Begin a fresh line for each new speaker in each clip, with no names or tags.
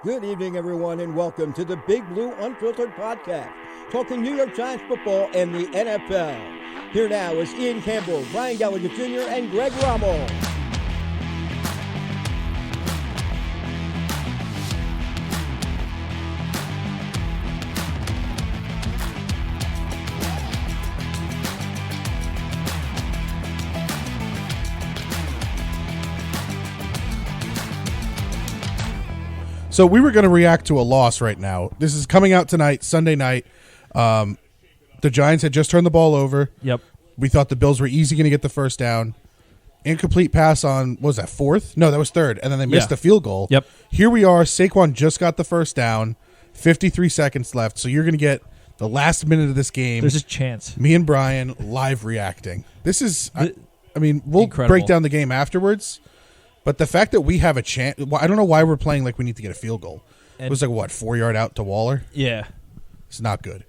Good evening, everyone, and welcome to the Big Blue Unfiltered Podcast, talking New York Giants football and the NFL. Here now is Ian Campbell, Brian Gallagher Jr., and Greg Rommel.
So we were going to react to a loss right now. This is coming out tonight, Sunday night. The Giants had just turned the ball over.
Yep.
We thought the Bills were easy going to get the first down. Incomplete pass on, what was that, fourth? No, that was third. And then they missed the field goal.
Yep.
Here we are. Saquon just got the first down. 53 seconds left. So you're going to get the last minute of this game.
There's a chance.
Me and Brian live reacting. This is, I mean, we'll
Incredible.
break down the game afterwards. But the fact that we have a chance, I don't know why we're playing like we need to get a field goal. It was like, what, 4 yard out to Waller?
Yeah.
It's not good.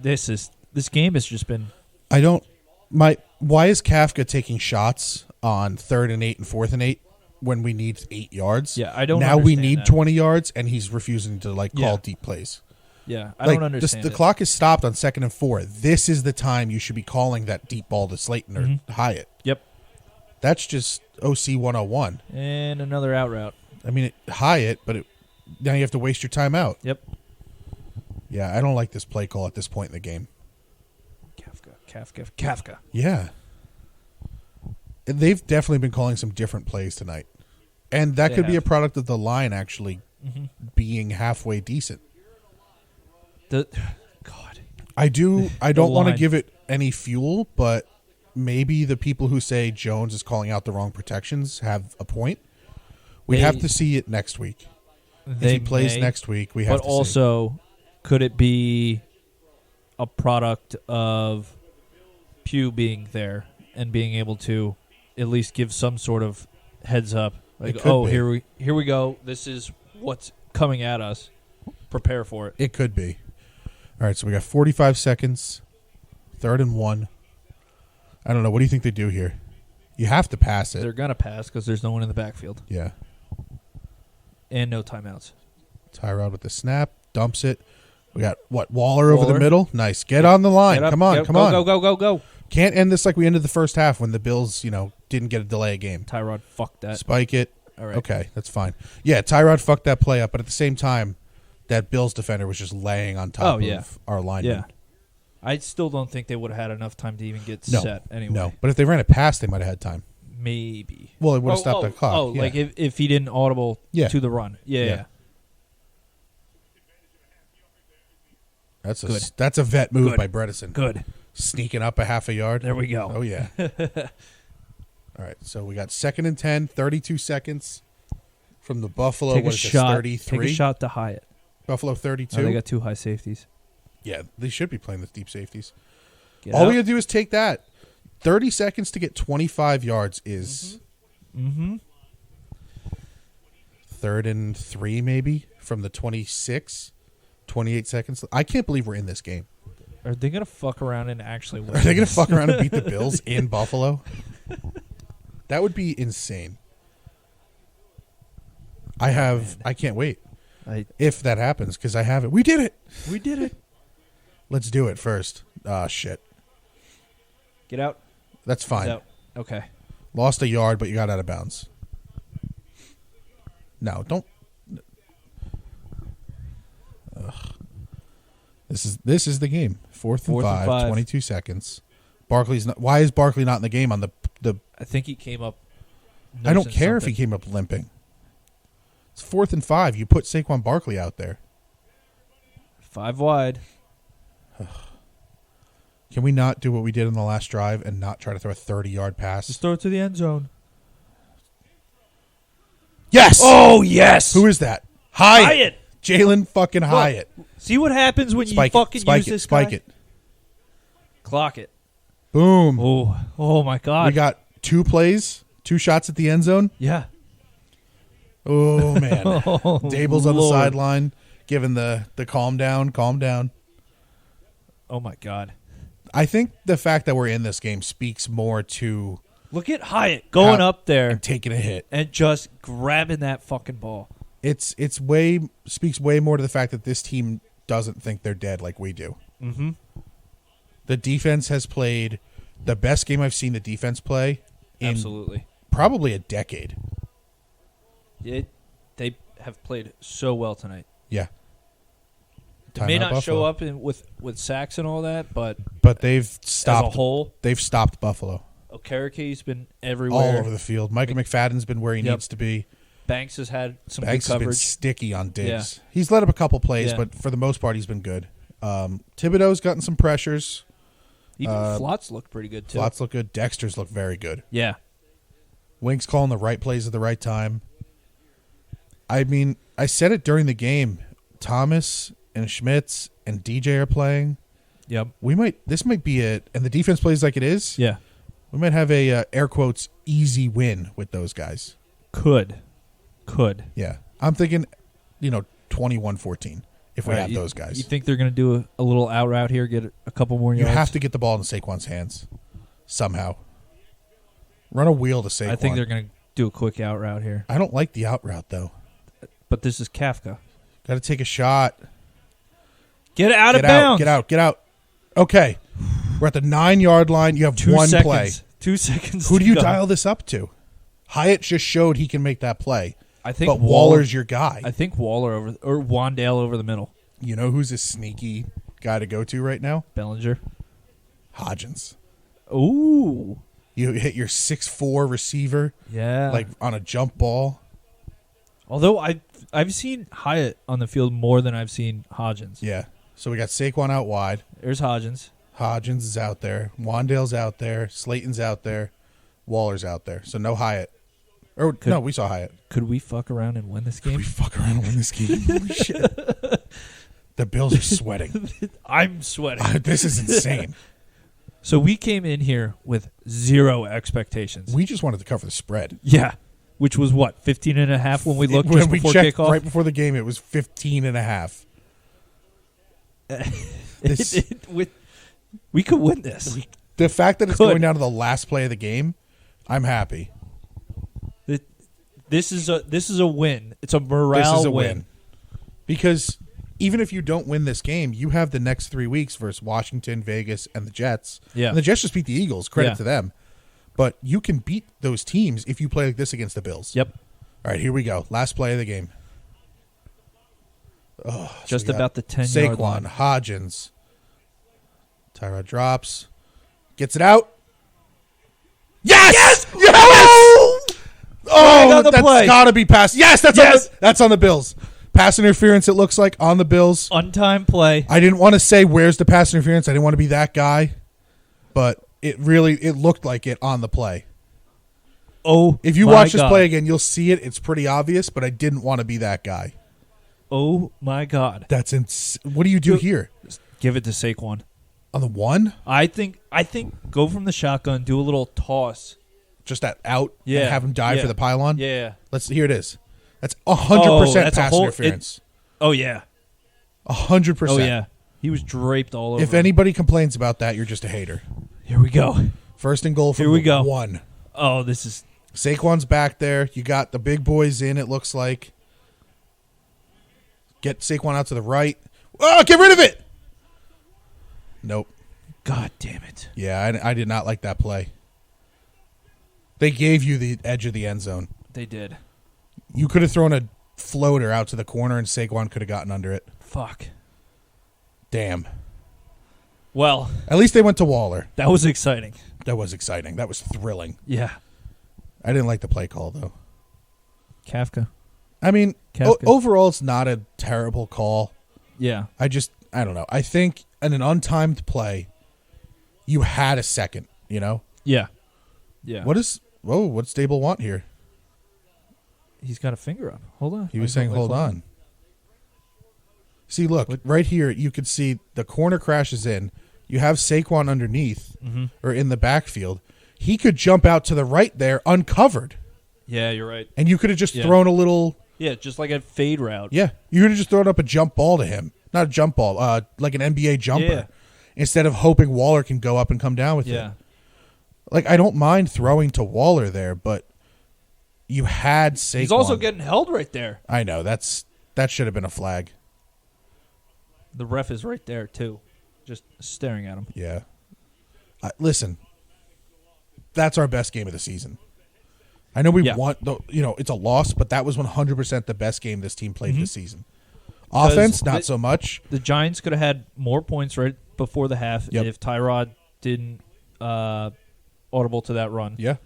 This game has just been.
Why is Kafka taking shots on 3rd and 8 and 4th and 8 when we need 8 yards?
Yeah, I don't
Now we
understand
need
that.
20 yards and he's refusing to call
Yeah.
deep plays.
Yeah, I
Like,
don't understand.
The clock is stopped on 2nd and 4. This is the time you should be calling that deep ball to Slayton or Hyatt.
Yep.
That's just OC 101.
And another out route.
I mean, Hyatt, but now you have to waste your time out.
Yep.
Yeah, I don't like this play call at this point in the game.
Kafka.
Yeah. They've definitely been calling some different plays tonight. And that
They
could be a
have.
product of the line actually being halfway decent.
God.
I don't want to
line.
give it any fuel, but maybe the people who say Jones is calling out the wrong protections have a point. We have to see it next week. If he plays next week, we have
But
to see.
also, could it be a product of Pugh being there and being able to at least give some sort of heads up? Like,
It could be.
here we go. This is what's coming at us. Prepare for it.
It could be. All right, so we got 45 seconds, 3rd and 1. I don't know. What do you think they do here? You have to pass it.
They're going to pass because there's no one in the backfield.
Yeah.
And no timeouts.
Tyrod with the snap, dumps it. We got, Waller over the
Waller.
middle? Nice. Get on the line.
Get up,
Come on,
get up,
come
go,
on.
Go.
Can't end this like we ended the first half when the Bills, didn't get a delay a game.
Tyrod, fuck that.
Spike it.
All right.
Okay, that's fine. Yeah, Tyrod fucked that play up, but at the same time, that Bills defender was just laying on top of our lineman.
Yeah. I still don't think they would have had enough time to even get
No,
set anyway.
No, but if they ran it past, they might have had time.
Maybe.
Well, it would have stopped the clock.
Oh,
yeah.
like if he didn't audible
Yeah.
to the run. Yeah.
That's a vet move
Good.
by Bredesen.
Good.
Sneaking up a half a yard.
There we go.
Oh, yeah. All right, so we got 2nd and 10, 32 seconds from the Buffalo.
Take a
What is it,
shot.
33?
Take a shot to Hyatt.
Buffalo 32.
Oh, they got 2 high safeties.
Yeah, they should be playing with deep safeties.
Get
All
out.
we got to do is take that. 30 seconds to get 25 yards is 3rd and 3 maybe from the 26, 28 seconds. I can't believe we're in this game.
Are they going to fuck around and actually win?
Are they going to fuck around and beat the Bills in Buffalo? That would be insane. I can't wait if that happens because I have it. We did it.
We did it.
Let's do it first. Shit.
Get out.
That's fine.
He's out. Okay.
Lost a yard, but you got out of bounds. No, don't. Ugh. This is the game. 4th and 5, 22 seconds. Barkley's not. Why is Barkley not in the game on the?
I think he came up.
I don't
nursing
care if
something.
he came up limping. It's 4th and 5. You put Saquon Barkley out there.
5 wide.
Can we not do what we did on the last drive and not try to throw a 30-yard pass?
Just throw it to the end zone.
Yes.
Oh, yes.
Who is that? Hyatt.
Hyatt.
Jalen fucking Hyatt.
See what happens when
Spike
you
it.
fucking
Spike
use
it.
this
Spike
guy?
it.
Clock it.
Boom.
Oh my God.
We got 2 plays, 2 shots at the end zone.
Yeah.
Oh, man.
Oh,
Dable's on the
Lord.
sideline giving the calm down, calm down.
Oh, my God.
I think the fact that we're in this game speaks more to
Look at Hyatt going up there
and taking a hit.
and just grabbing that fucking ball.
It's speaks way more to the fact that this team doesn't think they're dead like we do.
Mm-hmm.
The defense has played the best game I've seen the defense play in
Absolutely.
probably a decade.
They have played so well tonight.
Yeah.
They may not show up with sacks and all that, but
they've stopped
as a whole.
They've stopped Buffalo.
Okereke's been everywhere.
All over the field. Micah McFadden's been where he needs to be.
Banks has had some
Banks
good coverage.
has been sticky on Diggs.
Yeah.
He's let up a couple plays,
Yeah.
but for the most part, he's been good. Thibodeau's gotten some pressures.
Even Flotz looked pretty good, too.
Flotz look good. Dexter's look very good.
Yeah.
Wink's calling the right plays at the right time. I mean, I said it during the game. Thomas and Schmitz and DJ are playing.
Yep.
This might be it, and the defense plays like it is.
Yeah.
We might have a, air quotes, easy win with those guys.
Could.
Yeah. I'm thinking, 21-14 if we have those guys.
You think they're going to do a little out route here, get a couple more
You
yards?
have to get the ball in Saquon's hands somehow. Run a wheel to Saquon.
I think they're going to do a quick out route here.
I don't like the out route, though.
But this is Kafka.
Got to take a shot.
Get out of bounds.
Get out. Okay. We're at the 9-yard line. You have
2
one
seconds.
play.
2 seconds.
Who
to
do you
go.
dial this up to? Hyatt just showed he can make that play.
I think
But Waller's your guy.
I think Waller or Wandale over the middle.
You know who's a sneaky guy to go to right now?
Bellinger.
Hodgins.
Ooh.
You hit your 6'4" receiver
Yeah.
like on a jump ball.
Although I've seen Hyatt on the field more than I've seen Hodgins.
Yeah. So we got Saquon out wide.
There's Hodgins.
Hodgins is out there. Wandale's out there. Slayton's out there. Waller's out there. So no Hyatt. No, we saw Hyatt.
Could we fuck around and win this game?
We fuck around and win this game. Holy shit. The Bills are sweating.
I'm sweating.
This is insane.
So we came in here with 0 expectations.
We just wanted to cover the spread.
Yeah. Which was what, 15.5 when we looked
when
just
we
before
checked
kickoff?
right before the game, it was 15.5.
We could win this.
The fact that it's going down to the last play of the game, I'm happy.
This is a win. It's a morale
This is a
win.
Because even if you don't win this game, you have the next 3 weeks versus Washington, Vegas, and the Jets.
Yeah.
And the Jets just beat the Eagles. Credit
Yeah.
to them. But you can beat those teams if you play like this against the Bills.
Yep.
All right, here we go. Last play of the game. Oh,
Just
we got
about the 10-yard line.
Saquon, Hodgins. Tyrod drops. Gets it out. Yes! Oh,
on the
that's
play.
got to be pass. Yes, that's on the Bills. Pass interference, it looks like, on the Bills.
Untimed play.
I didn't want to say where's the pass interference. I didn't want to be that guy. But it looked like it on the play.
Oh,
If you
my
watch this
God.
play again, you'll see it. It's pretty obvious, but I didn't want to be that guy.
Oh, my God.
What do you do here?
Give it to Saquon.
On the 1?
I think go from the shotgun, do a little toss.
Just that out
Yeah.
and have him dive
Yeah.
for the pylon?
Yeah.
Here it is. That's 100%
that's a
pass
whole-
interference.
Oh, yeah.
100%.
Oh, yeah. He was draped all over.
If anybody complains about that, you're just a hater.
Here we go.
First and goal from
Here we go.
1.
Oh, this is...
Saquon's back there. You got the big boys in, it looks like. Get Saquon out to the right. Oh, get rid of it! Nope.
God damn it.
Yeah, I did not like that play. They gave you the edge of the end zone.
They did.
You could have thrown a floater out to the corner, and Saquon could have gotten under it.
Fuck.
Damn.
Well,
At least they went to Waller.
that was exciting.
That was exciting. That was thrilling.
Yeah.
I didn't like the play call, though.
Kafka.
I mean,
Kafka.
overall, it's not a terrible call.
Yeah.
I don't know. I think in an untimed play, you had a second,
Yeah. Yeah.
what's Dable want here?
He's got a finger up. Hold on.
He was saying, hold on. See, look, right here, you could see the corner crashes in. You have Saquon underneath or in the backfield. He could jump out to the right there uncovered.
Yeah, you're right.
And you could have just
Yeah.
thrown a little...
Yeah, just like a fade route.
Yeah, you could have just thrown up a jump ball to him. Not a jump ball, like an NBA jumper.
Yeah.
Instead of hoping Waller can go up and come down with
Yeah.
it. Like, I don't mind throwing to Waller there, but you had Saquon.
He's also getting held right there.
I know that should have been a flag.
The ref is right there too, just staring at him.
Yeah. Listen, that's our best game of the season. I know we want it's a loss, but that was 100% the best game this team played this season. Offense, not so much.
The Giants could have had more points right before the half if Tyrod didn't audible to that run.
Yeah.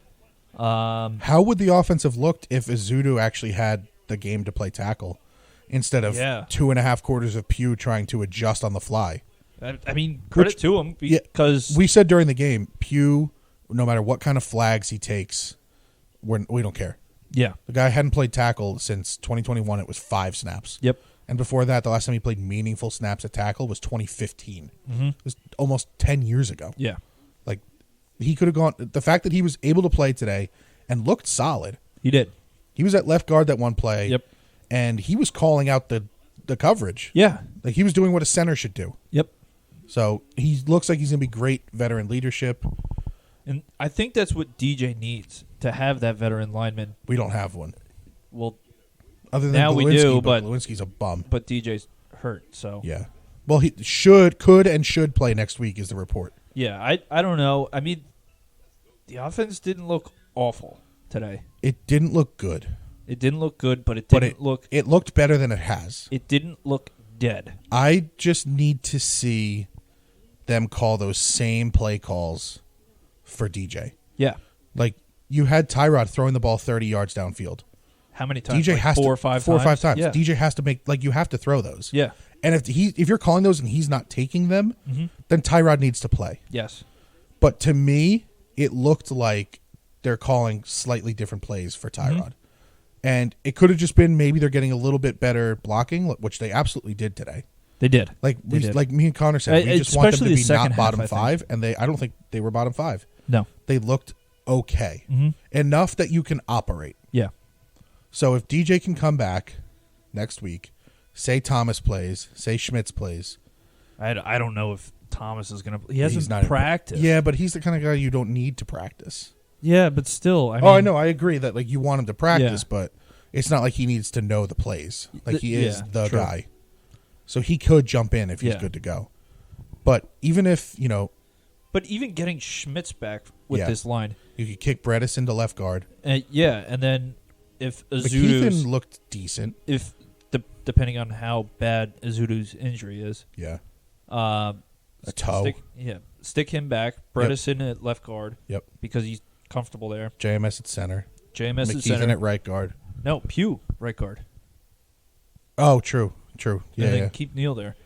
How would the offense have looked if Ezeudu actually had the game to play tackle instead of 2.5 quarters of Pugh trying to adjust on the fly?
I mean, credit to him because
we said during the game, Pugh, no matter what kind of flags he takes, we don't care.
Yeah.
The guy hadn't played tackle since 2021. It was 5 snaps.
Yep.
And before that, the last time he played meaningful snaps at tackle was 2015.
Mm-hmm.
It was almost 10 years ago.
Yeah.
Like, he could have gone. The fact that he was able to play today and looked solid.
He did.
He was at left guard that one play.
Yep.
And he was calling out the coverage.
Yeah.
Like, he was doing what a center should do.
Yep.
So, he looks like he's going to be great veteran leadership.
And I think that's what DJ needs, to have that veteran lineman.
We don't have one.
Well,
other than
now
Glowinski,
we do,
but Glowinski's a bum.
But DJ's hurt, so.
Yeah. Well, he could and should play next week is the report.
Yeah, I don't know. I mean, the offense didn't look awful today.
It didn't look good.
It didn't look good, but it didn't look...
It looked better than it has.
It didn't look dead.
I just need to see them call those same play calls for DJ.
Yeah.
Like, you had Tyrod throwing the ball 30 yards downfield.
How many times?
DJ
like
has
4 or 5 times?
4 or 5 times.
Yeah.
DJ has to make, like, you have to throw those.
Yeah.
And if you're calling those and he's not taking them, then Tyrod needs to play.
Yes.
But to me, it looked like they're calling slightly different plays for Tyrod. And it could have just been maybe they're getting a little bit better blocking, which they absolutely did today.
They did.
Like me and Connor said, we just want them to be not bottom 5, and I don't think they were bottom 5.
No.
They looked okay. Enough that you can operate.
Yeah.
So if DJ can come back next week, say Thomas plays, say Schmitz plays.
I don't know if Thomas is going to... He hasn't practiced.
Yeah, but he's the kind of guy you don't need to practice.
Yeah, but still, I mean...
I know. I agree that like you want him to practice, but it's not like he needs to know the plays. Like he is the guy. So he could jump in if he's good to go. But even if,
But even getting Schmitz back with this line...
You could kick Bredesen into left guard.
And then if
Keithan looked decent.
If depending on how bad Ezeudu's injury is.
Yeah.
A
toe.
Stick him back. Bredesen at left guard.
Yep.
Because he's comfortable there.
JMS at center.
JMS at center.
Keithan at right guard.
No, Pugh, right guard.
Oh, true. Yeah,
and then keep Neal there.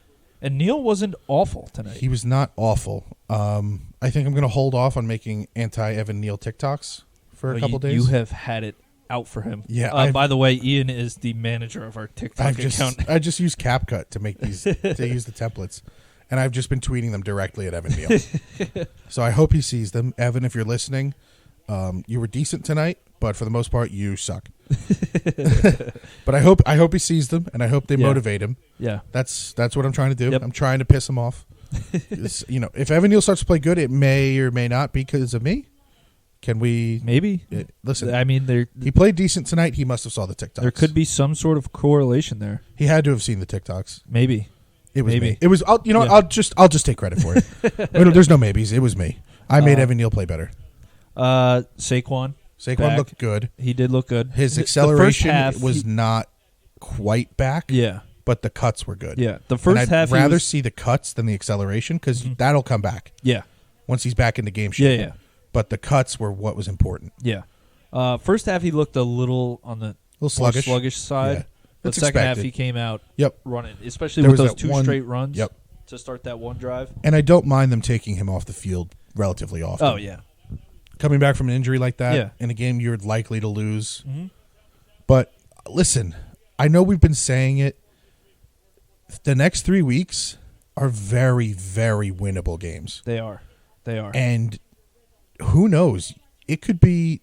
And Neal wasn't awful tonight.
He was not awful. I think I'm going to hold off on making anti-Evan Neal TikToks for a couple days.
You have had it out for him.
Yeah.
By the way, Ian is the manager of our TikTok account.
I just use CapCut to make these to use the templates, and I've just been tweeting them directly at Evan Neal. So I hope he sees them. Evan, if you're listening, you were decent tonight, but for the most part, you suck. But I hope he sees them, and I hope they motivate him.
Yeah,
that's what I'm trying to do.
Yep.
I'm trying to piss him off. If Evan Neal starts to play good, it may or may not be because of me. Can we
maybe
listen?
I mean,
he played decent tonight. He must have saw the TikToks.
There could be some sort of correlation there.
He had to have seen the TikToks.
Maybe
it was me. It was. I'll just take credit for it. There's no maybes. It was me. I made Evan Neal play better.
Saquon
looked good.
He did look good.
His acceleration was not quite back.
Yeah.
But the cuts were good.
Yeah. The first half,
I'd rather see the cuts than the acceleration because that'll come back.
Yeah.
Once he's back in the game shape.
Yeah.
But the cuts were what was important.
Yeah. First half, he looked a little on the sluggish side.
Yeah.
But second half, he came out running, especially with those two straight runs to start that one drive.
And I don't mind them taking him off the field relatively often.
Oh, yeah.
Coming back from an injury like that in a game you're likely to lose.
Mm-hmm.
But listen, I know we've been saying it. The next 3 weeks are very, very winnable games.
They are.
And who knows? It could be,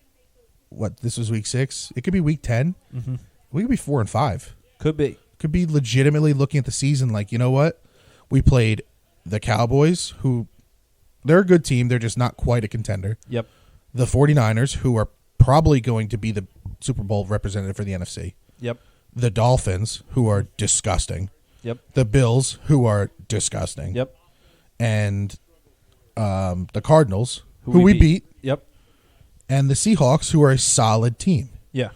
this was week 6? It could be week 10.
Mm-hmm.
We could be 4 and 5.
Could be.
Could be legitimately looking at the season like, you know what? We played the Cowboys, who they're a good team. They're just not quite a contender.
Yep.
The 49ers, who are probably going to be the Super Bowl representative for the NFC.
Yep.
The Dolphins, who are disgusting.
Yep.
The Bills, who are disgusting.
Yep.
And the Cardinals, who we beat.
Yep.
And the Seahawks, who are a solid team.
Yeah.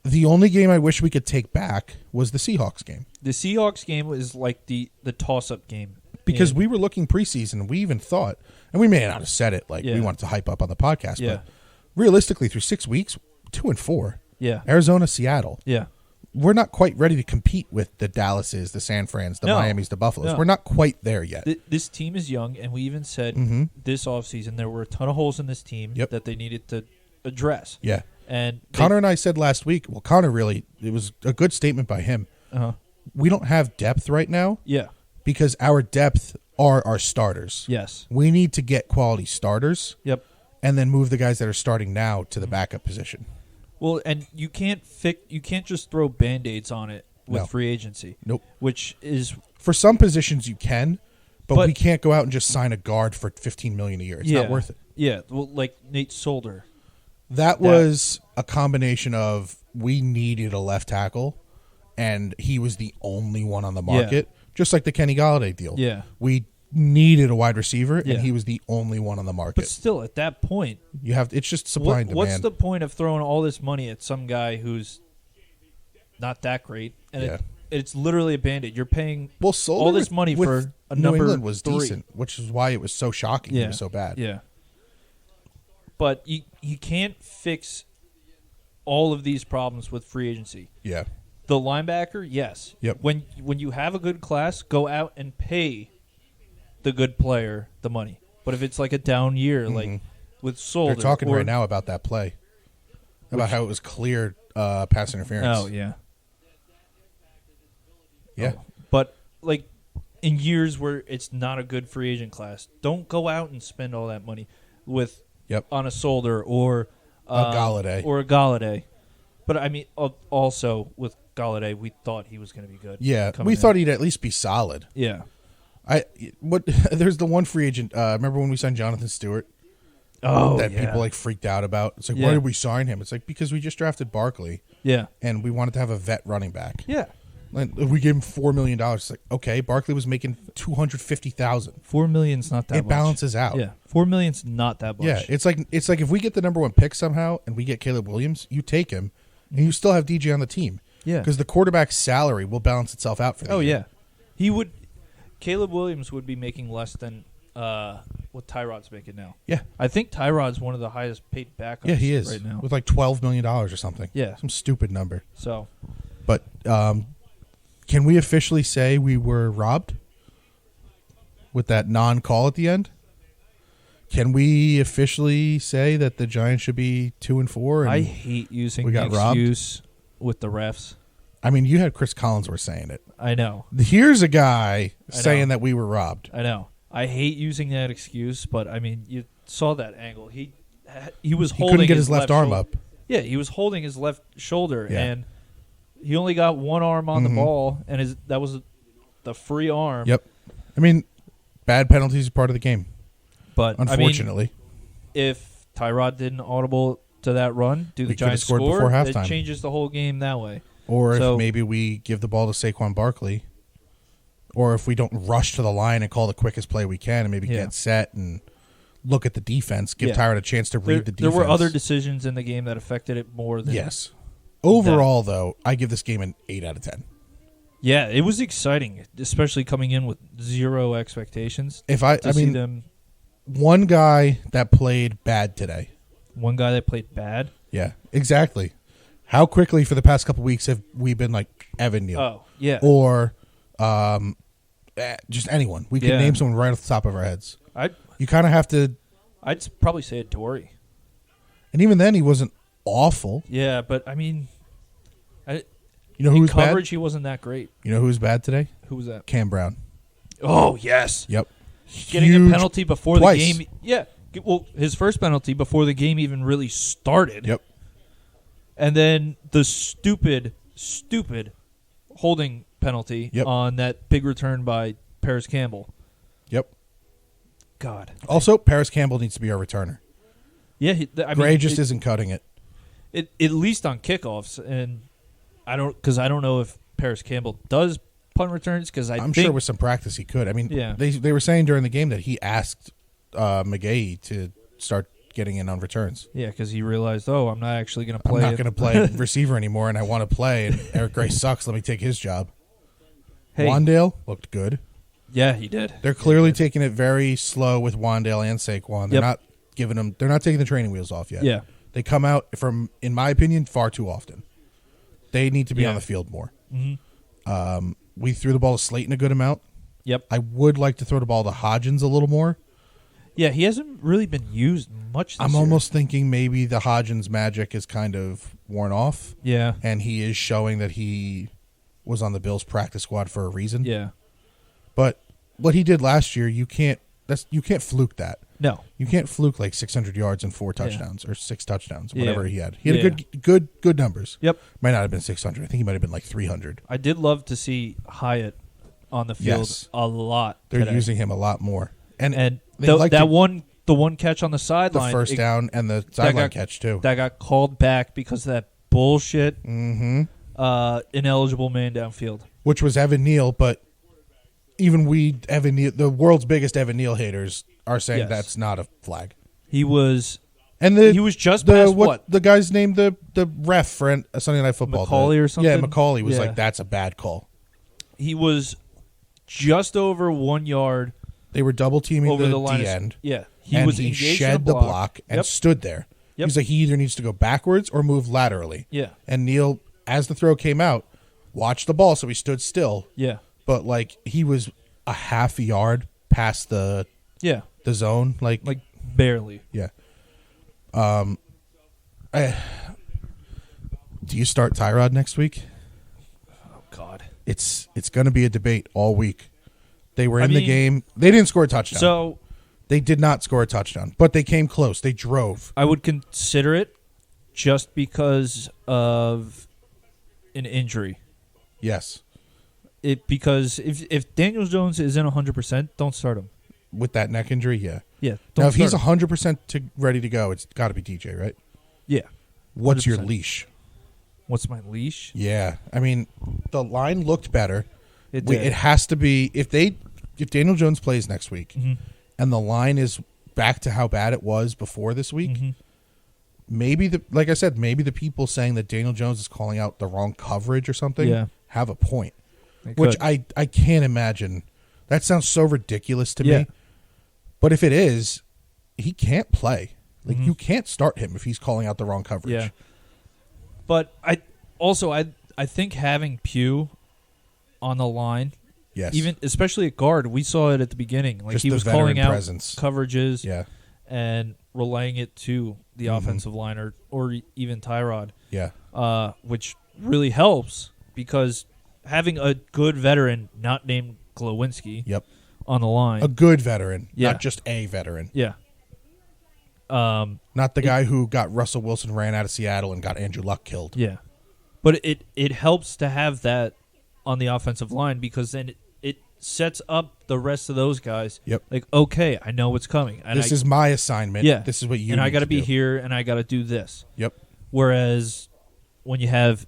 The only game I wish we could take back was the Seahawks game.
The Seahawks game was like the toss-up game.
Because
And-
we were looking preseason, we even thought, and we may not have said it like we
Yeah.
wanted to hype up on the podcast,
Yeah.
but realistically, through 6 weeks, 2-4.
Yeah.
Arizona, Seattle.
Yeah.
We're not quite ready to compete with the Dallases, the San Frans, the
No.
Miamis, the Buffaloes.
No.
We're not quite there yet.
This team is young, and we even said this offseason there were a ton of holes in this team
Yep.
that they needed to address.
Yeah.
And
Connor and I said last week, well, Connor really, it was a good statement by him.
Uh-huh.
We don't have depth right now
Yeah.
because our depth are our starters.
Yes.
We need to get quality starters
Yep.
and then move the guys that are starting now to the backup position.
Well, and you can't just throw Band-Aids on it with
No.
free agency.
Nope.
Which is
For some positions you can, but
But-
we can't go out and just sign a guard for $15 million a year. It's not worth it.
Yeah. Well, like Nate Solder.
That was a combination of we needed a left tackle, and he was the only one on the market, just like the Kenny Golladay deal.
Yeah.
We needed a wide receiver,
Yeah.
and he was the only one on the market.
But still, at that point,
You have it's just supply and demand.
what's the point of throwing all this money at some guy who's not that great? And
Yeah.
it's literally a Band-Aid. You're paying
well, Solder
all this
with-
money
with
for a
New
number
England was
3.
decent, which is why it was so shocking. He was so bad.
Yeah. But you can't fix all of these problems with free agency.
Yeah.
The linebacker, yes.
Yep.
When you have a good class, go out and pay the good player the money. But if it's like a down year, like with Solder,
They're talking
or-
right now about that play, about how it was cleared pass interference.
Oh yeah.
Yeah.
But like in years where it's not a good free agent class, don't go out and spend all that money with
Yep.
on a Solder or
A Galladay.
or a Galladay. But I mean, also with Galladay, we thought he was going to be good.
Yeah,
coming
we
in.
thought he'd at least be solid.
Yeah.
There's the one free agent. Remember when we signed Jonathan Stewart?
Oh,
that
yeah.
people like freaked out about. It's like,
Yeah.
why did we sign him? It's like because we just drafted Barkley
Yeah.
and we wanted to have a vet running back.
Yeah.
And we gave him $4 million. It's like, okay, Barkley was making $250,000.
$4 million's not that
It
much.
balances out.
Yeah. $4 million's not that much.
Yeah, it's like if we get the number 1 pick somehow and we get Caleb Williams, you take him, and you still have DJ on the team.
Yeah.
because the quarterback's salary will balance itself out for the
Oh
year.
yeah. He would. Caleb Williams would be making less than what Tyrod's making now.
Yeah,
I think Tyrod's one of the highest paid backups.
yeah, he is
right now.
with like $12 million or something.
Yeah.
some stupid number.
So
But can we officially say we were robbed with that non-call at the end? Can we officially say that the Giants should be 2-4? And
I hate using
we
the
got robbed?
excuse with the refs.
I mean, you had Chris Collinsworth saying it.
I know.
Here's a guy
I know.
saying that we were robbed.
I know. I hate using that excuse, but I mean, you saw that angle. He was
He
holding
couldn't get his left arm
shoulder.
up.
Yeah, he was holding his left shoulder,
Yeah.
and he only got one arm on the ball, and that was the free arm.
Yep. I mean, bad penalties are part of the game.
But
Unfortunately,
I mean, if Tyrod didn't audible to that run, do the
We could've
Giants
scored
score?
before
It
halftime.
changes the whole game that way.
or
So-
if maybe we give the ball to Saquon Barkley, or if we don't rush to the line and call the quickest play we can, and maybe
Yeah.
get set and look at the defense, give
Yeah.
Tyrod a chance to read the
There
defense.
were other decisions in the game that affected it more than
Yes. Overall, though, I give this game an 8 out of 10.
Yeah, it was exciting, especially coming in with zero expectations.
If I
To see
mean,
them,
one guy that played bad today.
one guy that played bad.
Yeah, exactly. How quickly for the past couple weeks have we been like Evan Neal?
Oh, yeah.
Or just anyone. We could
Yeah.
name someone right off the top of our heads.
I'd
You kind of have to,
probably say it, Dory.
and even then he wasn't awful.
Yeah, but I mean,
You know
in
who was
coverage
bad?
he wasn't that great.
You know who was bad today?
Who was that?
Cam Brown.
Oh yes,
Yep.
getting
Huge-
a penalty before
twice.
the game. Yeah, well, his first penalty before the game even really started.
Yep.
And then the stupid holding penalty
Yep.
on that big return by Paris Campbell.
Yep.
God.
Also, Paris Campbell needs to be our returner.
Yeah, I mean,
Gray just isn't cutting it.
at least on kickoffs, and I don't know if Paris Campbell does punt returns because
I'm sure with some practice he could. I mean, they were saying during the game that he asked McGahee to start getting in on returns.
Yeah, because he realized, I'm not actually going to play.
I'm not going to play receiver anymore, and I want to play. And Eric Gray sucks. Let me take his job. Hey. Wandale looked good.
Yeah, he did.
They're clearly taking it very slow with Wandale and Saquon. They're not giving them. They're not taking the training wheels off yet.
Yeah,
they come out from, in my opinion, far too often. They need to be on the field more.
Mm-hmm.
We threw the ball to Slayton a good amount.
Yep.
I would like to throw the ball to Hodgins a little more.
Yeah, he hasn't really been used much this year.
Almost thinking maybe the Hodgins magic is kind of worn off.
Yeah.
And he is showing that he was on the Bills practice squad for a reason.
Yeah.
But what he did last year, you can't fluke that.
No.
You can't fluke like 600 yards and 4 touchdowns or 6 touchdowns, whatever he had. He had good numbers.
Yep.
Might not have been 600. I think he might have been like 300.
I did love to see Hyatt on the field a lot.
They're using him a lot more. And
the one catch on the sideline,
the first down and the sideline catch too,
that got called back because of that bullshit ineligible man downfield,
which was Evan Neal. But even Evan Neal, the world's biggest Evan Neal haters, are saying that's not a flag.
He was,
and
he was just past what
the guy's name, the ref for Sunday Night Football,
McCauley or something.
Yeah, McCauley was like, that's a bad call.
He was just over 1 yard.
They were double teaming
over the
D end.
Yeah,
he shed the block and stood there. Yep. He's like, he either needs to go backwards or move laterally.
Yeah.
And Neal, as the throw came out, watched the ball, so he stood still.
Yeah.
But like he was a half a yard past the zone, like
barely.
Yeah. Do you start Tyrod next week?
Oh God.
It's going to be a debate all week. They were in the game. They didn't score a touchdown.
So
they did not score a touchdown, but they came close. They drove.
I would consider it just because of an injury.
Yes.
Because if Daniel Jones isn't 100%, don't start him.
With that neck injury, yeah.
Yeah.
Now, if he's 100% ready to go, it's got to be DJ, right?
Yeah. 100%.
What's your leash?
What's my leash?
Yeah. I mean, the line looked better.
It
has to be if Daniel Jones plays next week and the line is back to how bad it was before this week, maybe like I said, maybe the people saying that Daniel Jones is calling out the wrong coverage or something have a point. Which I can't imagine. That sounds so ridiculous to me. But if it is, he can't play. Like you can't start him if he's calling out the wrong coverage.
Yeah. But I think having Pugh on the line, even especially at guard, we saw it at the beginning. Like he was calling out coverages, and relaying it to the offensive line or even Tyrod, which really helps because having a good veteran, not named Glowinski, on the line,
a good veteran, not just a veteran, not the guy who got Russell Wilson ran out of Seattle and got Andrew Luck killed.
Yeah, but it helps to have that on the offensive line because then it sets up the rest of those guys.
Yep.
Like, okay, I know what's coming. And
this is my assignment.
Yeah.
This is what you
and
need
I got to be
do.
here, and I got to do this.
Yep.
Whereas when you have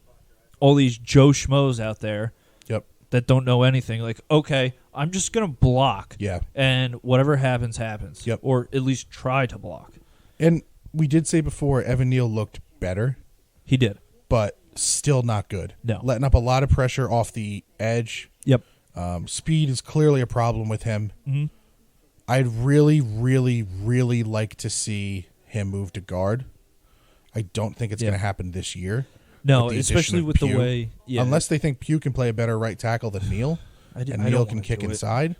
all these Joe Schmoes out there that don't know anything, like, okay, I'm just going to block.
Yeah.
And whatever happens, happens.
Yep.
Or at least try to block.
And we did say before, Evan Neal looked better.
He did.
But still not good.
No.
Letting up a lot of pressure off the edge.
Yep.
Speed is clearly a problem with him.
Mm-hmm.
I'd really, really, really like to see him move to guard. I don't think it's going to happen this year.
No, especially with
Pugh.
the way... Yeah.
Unless they think Pugh can play a better right tackle than Neal, and Neal can kick inside.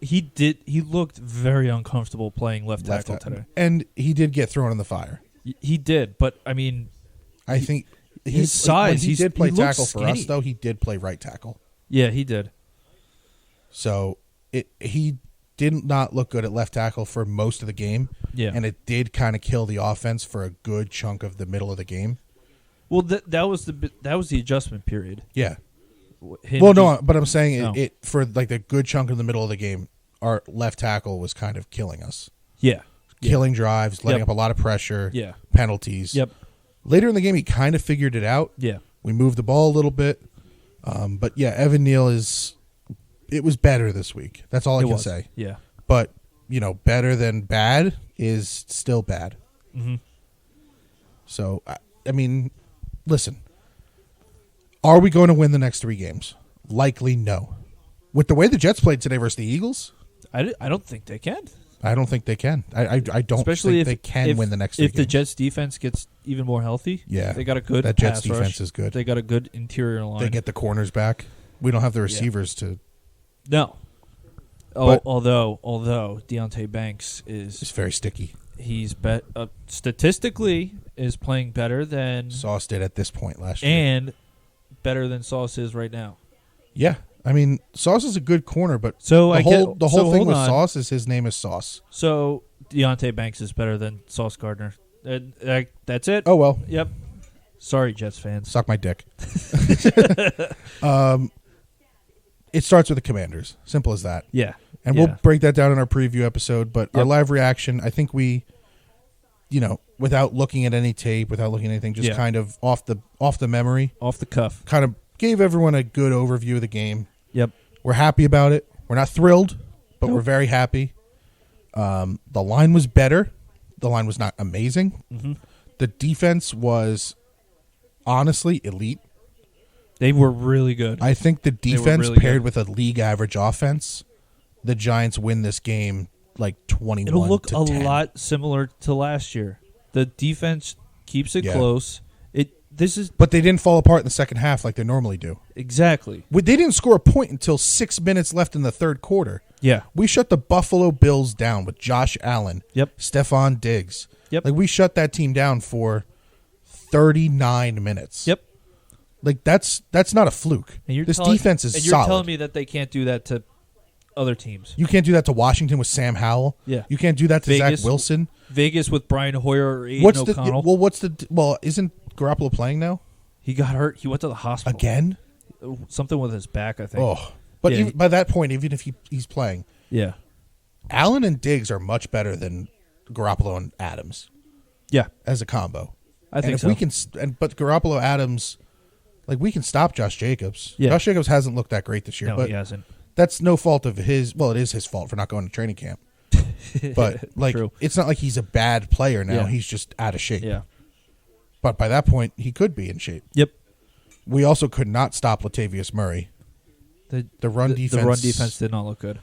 He looked very uncomfortable playing left tackle today.
And he did get thrown in the fire.
He did, but, I mean...
I think...
His size...
He did play tackle
skinny.
for us, though. He did play right tackle.
Yeah, he did.
So he did not look good at left tackle for most of the game.
Yeah.
And it did kind of kill the offense for a good chunk of the middle of the game.
Well, that was the adjustment period.
Yeah. But I'm saying it for like the good chunk of the middle of the game, our left tackle was kind of killing us.
Yeah.
Killing drives, letting up a lot of pressure.
Yeah.
Penalties.
Yep.
Later in the game, he kind of figured it out.
Yeah.
We moved the ball a little bit. But, yeah, Evan Neal it was better this week. That's all I can say.
Yeah.
But, better than bad is still bad.
Mm-hmm.
So, I mean, listen. Are we going to win the next 3 games? Likely no. With the way the Jets played today versus the Eagles?
I don't think they can.
I don't think they can. I don't
Especially
think they can win the next 3 games.
If the Jets defense gets even more healthy,
they
got a good
that Jets
pass rush.
defense is good.
They got a good interior line.
They get the corners back. We don't have the receivers to.
No. Although Deontay Banks is
very sticky.
He's statistically is playing better than
Sauce did at this point last year,
and better than Sauce is right now.
Yeah. I mean, Sauce is a good corner, but
the
whole thing with Sauce is his name is Sauce.
So Deontay Banks is better than Sauce Gardner. That's it.
Oh, well.
Yep. Sorry, Jets fans.
Suck my dick. It starts with the Commanders. Simple as that.
Yeah.
And we'll break that down in our preview episode. But our live reaction, I think we, without looking at any tape, without looking at anything, just kind of off the memory.
Off the cuff.
Kind of gave everyone a good overview of the game.
Yep.
We're happy about it. We're not thrilled, but we're very happy. The line was better. The line was not amazing.
Mm-hmm.
The defense was honestly elite.
They were really good.
I think the defense
really
paired with a league average offense, the Giants win this game like 21-10.
It'll look a lot similar to last year. The defense keeps it close. But
they didn't fall apart in the second half like they normally do.
Exactly.
They didn't score a point until 6 minutes left in the third quarter.
Yeah.
We shut the Buffalo Bills down with Josh Allen.
Yep.
Stephon Diggs.
Yep.
Like, we shut that team down for 39 minutes.
Yep.
Like, that's not a fluke. This defense is solid.
And you're telling me that they can't do that to other teams.
You can't do that to Washington with Sam Howell.
Yeah.
You can't do that to
Vegas,
Zach Wilson.
Vegas with Brian Hoyer or Aiden O'Connell.
Isn't Garoppolo playing now?
He got hurt. He went to the hospital.
Again?
Something with his back, I think.
Oh. But by that point, even if he's playing.
Yeah.
Allen and Diggs are much better than Garoppolo and Adams.
Yeah.
As a combo.
I think so.
But Garoppolo, Adams, like, we can stop Josh Jacobs.
Yeah.
Josh Jacobs hasn't looked that great this year.
No,
but
he hasn't.
That's no fault of his. Well, it is his fault for not going to training camp. But, like, it's not like he's a bad player now.
Yeah.
He's just out of shape.
Yeah.
But by that point, he could be in shape.
Yep.
We also could not stop Latavius Murray. The run defense.
The run defense did not look good.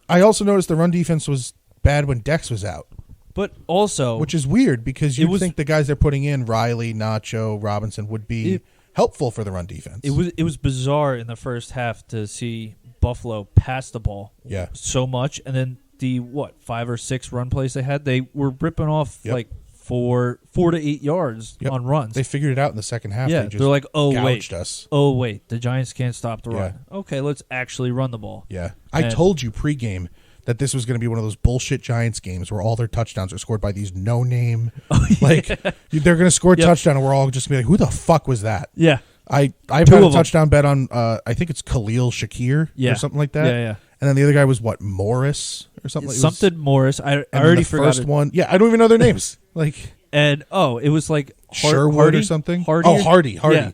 I also noticed the run defense was bad when Dex was out.
But also,
which is weird because you would think the guys they're putting in, Riley, Nacho, Robinson, would be helpful for the run defense.
It was bizarre in the first half to see Buffalo pass the ball so much, and then the 5 or 6 run plays they had, they were ripping off like 4 to 8 yards on runs.
They figured it out in the second half.
Yeah, they're like,
gouged us.
Oh wait, the Giants can't stop the run. Okay, let's actually run the ball.
Yeah, I told you pregame that this was going to be one of those bullshit Giants games where all their touchdowns are scored by these no-name. Like, they're going to score a touchdown and we're all just going to be like, who the fuck was that?
Yeah.
I've had a touchdown bet on, I think it's Khalil Shakir or something like that.
Yeah.
And then the other guy was Morris or something like that.
Something Morris. I already forgot.
First one. Yeah, I don't even know their names. Like,
and it was like
Sherwood
Hardy
or something.
Hardy.
Yeah.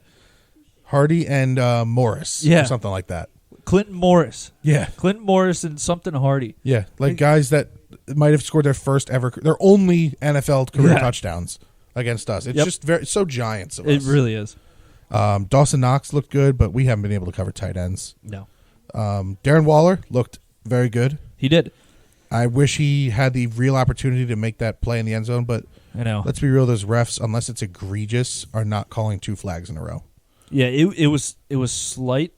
Hardy and Morris or something like that.
Clinton Morris.
Yeah.
Clinton Morris and something Hardy.
Yeah, like guys that might have scored their only NFL career touchdowns against us. It's just so Giants of us.
It really is.
Dawson Knox looked good, but we haven't been able to cover tight ends.
No.
Darren Waller looked very good.
He did.
I wish he had the real opportunity to make that play in the end zone, but
I know.
Let's be real, those refs, unless it's egregious, are not calling 2 flags in a row.
Yeah, it was slight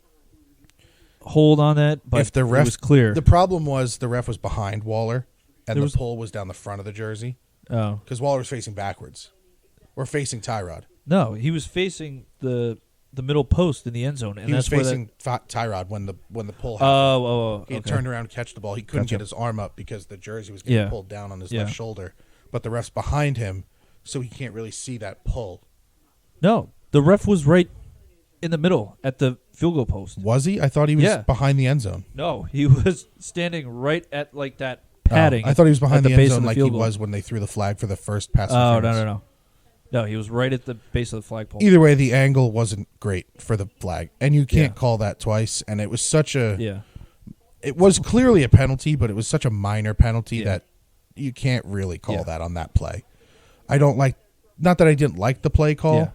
hold on that, but it was clear.
The problem was the ref was behind Waller, and the pull was down the front of the jersey.
Oh.
Because Waller was facing backwards. We're facing Tyrod.
No, he was facing the middle post in the end zone. And
he was facing Tyrod when the pull happened. He turned around to catch the ball. He couldn't get his arm up because the jersey was getting pulled down on his left shoulder. But the ref's behind him, so he can't really see that pull.
No, the ref was right in the middle at the field goal post.
Was he? I thought he was behind the end zone.
No, he was standing right at like that padding.
I thought he was behind the end zone like he
was
when they threw the flag for the first pass.
Oh, no. No, he was right at the base of the flagpole.
Either way, the angle wasn't great for the flag, and you can't call that twice. And it was such a It was clearly a penalty, but it was such a minor penalty that you can't really call that on that play. I don't like, not that I didn't like the play call,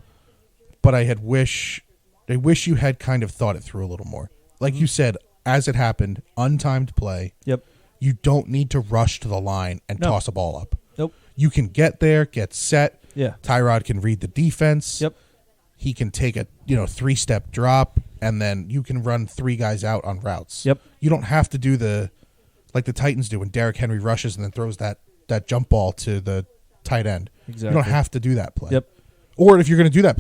but I wish you had kind of thought it through a little more. Like you said, as it happened, untimed play.
Yep.
You don't need to rush to the line and toss a ball up.
Nope.
You can get there, get set.
Yeah.
Tyrod can read the defense.
Yep.
He can take a 3-step drop, and then you can run 3 guys out on routes.
Yep.
You don't have to do like the Titans do when Derrick Henry rushes and then throws that jump ball to the tight end.
Exactly.
You don't have to do that play.
Yep.
Or if you're going to do that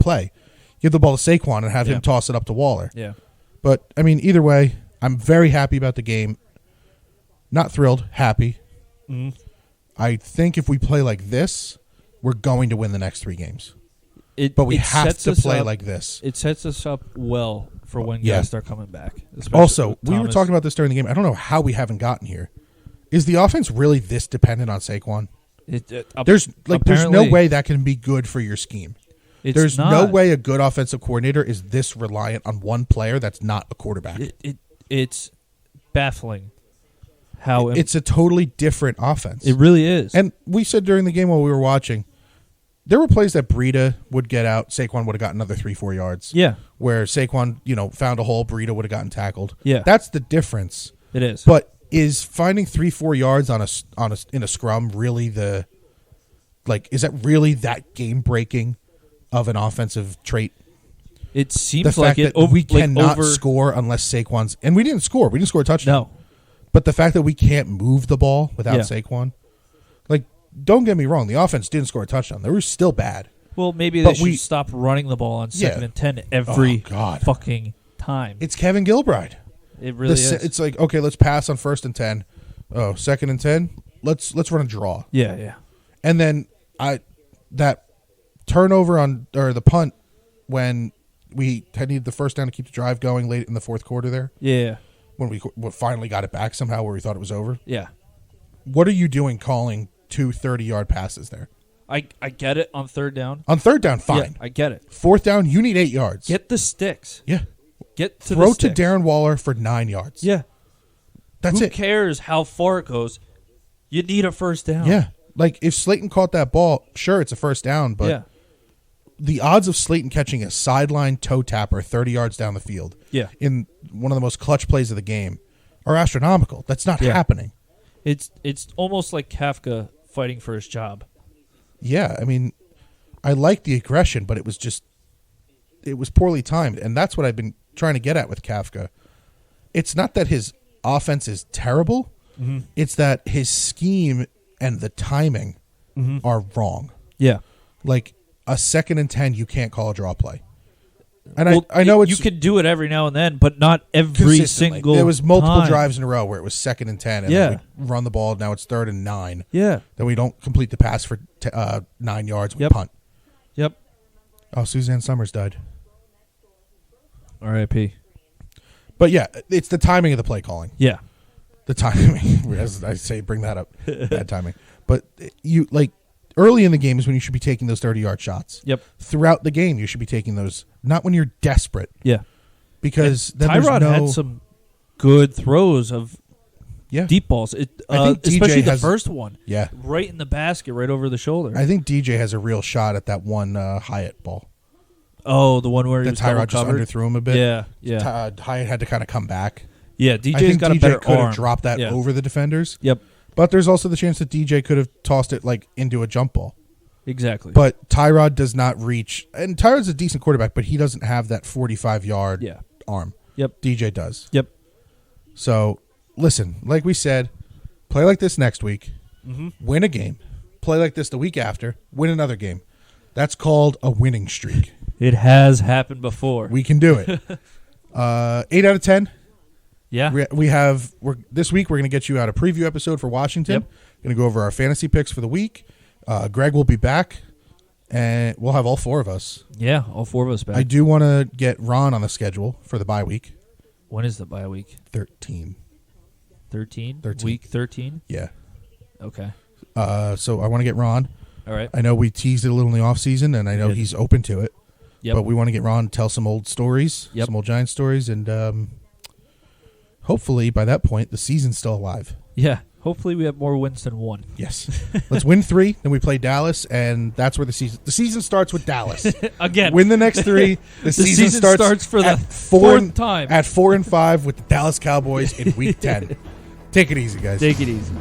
play. Give the ball to Saquon and have him toss it up to Waller.
Yeah.
But, I mean, either way, I'm very happy about the game. Not thrilled, happy.
Mm-hmm.
I think if we play like this, we're going to win the next 3 games. But we have to play like this.
It sets us up well for when guys start coming back.
Also, we were talking about this during the game. I don't know how we haven't gotten here. Is the offense really this dependent on Saquon? There's no way that can be good for your scheme. There's no way a good offensive coordinator is this reliant on one player that's not a quarterback.
It's baffling how
it's a totally different offense.
It really is.
And we said during the game while we were watching, there were plays that Breida would get out. Saquon would have gotten another 3-4 yards.
Yeah.
Where Saquon, found a hole, Breida would have gotten tackled.
Yeah.
That's the difference.
It is.
But is finding 3-4 yards in a scrum really is that really that game breaking of an offensive trait?
It seems
the fact
like
that we cannot score unless Saquon's, and we didn't score. We didn't score a touchdown.
No.
But the fact that we can't move the ball without Saquon, don't get me wrong, the offense didn't score a touchdown. They were still bad.
Well, maybe they should stop running the ball on 2nd and 10 every fucking time.
It's Kevin Gilbride.
It really is.
It's like, okay, let's pass on 1st and 10. Oh, 2nd and 10. Let's run a draw.
Yeah.
And then that turnover or the punt when we had needed the first down to keep the drive going late in the 4th quarter there.
Yeah.
When we finally got it back somehow where we thought it was over.
Yeah.
What are you doing calling 2 30-yard passes there?
I get it on 3rd down.
On 3rd down, fine.
Yeah, I get it.
4th down, you need 8 yards.
Get the sticks.
Yeah.
Throw
to Darren Waller for 9 yards.
Yeah.
That's it.
Who cares how far it goes? You need a 1st down.
Yeah. Like, if Slayton caught that ball, sure, it's a 1st down, but the odds of Slayton catching a sideline toe tapper 30 yards down the field in one of the most clutch plays of the game are astronomical. That's not happening.
It's almost like Kafka fighting for his job.
Yeah, I mean, I like the aggression, but it was poorly timed, and that's what I've been trying to get at with Kafka. It's not that his offense is terrible. Mm-hmm. It's that his scheme and the timing are wrong.
Yeah.
Like, a 2nd and 10, you can't call a draw play. And I know
you can do it every now and then, but not every single
There was multiple
time.
drives in a row where it was 2nd and 10, and then we run the ball. Now it's 3rd and 9.
Yeah.
Then we don't complete the pass for 9 yards. We punt.
Yep.
Oh, Suzanne Summers died.
R.I.P.
But yeah, it's the timing of the play calling.
Yeah.
The timing, as I say, bring that up. Bad timing. But early in the game is when you should be taking those 30-yard shots.
Yep.
Throughout the game, you should be taking those, not when you're desperate.
Yeah.
Because then
Tyrod had some good throws of deep balls. I think especially the first one.
Yeah.
Right in the basket, right over the shoulder.
I think DJ has a real shot at that one Hyatt ball.
Oh, the one where he was
Tyrod just underthrew him a bit.
Yeah.
Hyatt had to kind of come back.
Yeah, DJ's
I think
got
DJ
a better
could
arm.
have dropped that over the defenders.
Yep.
But there's also the chance that DJ could have tossed it into a jump ball.
Exactly.
But Tyrod does not reach, and Tyrod's a decent quarterback, but he doesn't have that 45-yard arm.
Yep.
DJ does.
Yep.
So, listen, like we said, play like this next week, win a game. Play like this the week after, win another game. That's called a winning streak.
It has happened before.
We can do it. 8 out of 10.
Yeah.
This week we're going to get you out a preview episode for Washington.
Yep.
Going to go over our fantasy picks for the week. Greg will be back, and we'll have all 4 of us.
Yeah, all 4 of us back.
I do want to get Ron on the schedule for the bye week.
When is the bye week?
13.
13? Week 13?
Yeah.
Okay.
So I want to get Ron.
All right.
I know we teased it a little in the offseason, and I know he's open to it.
Yep.
But we want to get Ron to tell some old stories,
some
old Giants stories, and hopefully by that point the season's still alive.
Yeah. Hopefully we have more wins than one.
Yes. Let's win 3, then we play Dallas, and that's where the season starts with Dallas.
Again.
Win the next 3. The season starts
for the fourth time.
At 4-5 with the Dallas Cowboys in Week 10. Take it easy, guys.
Take it easy.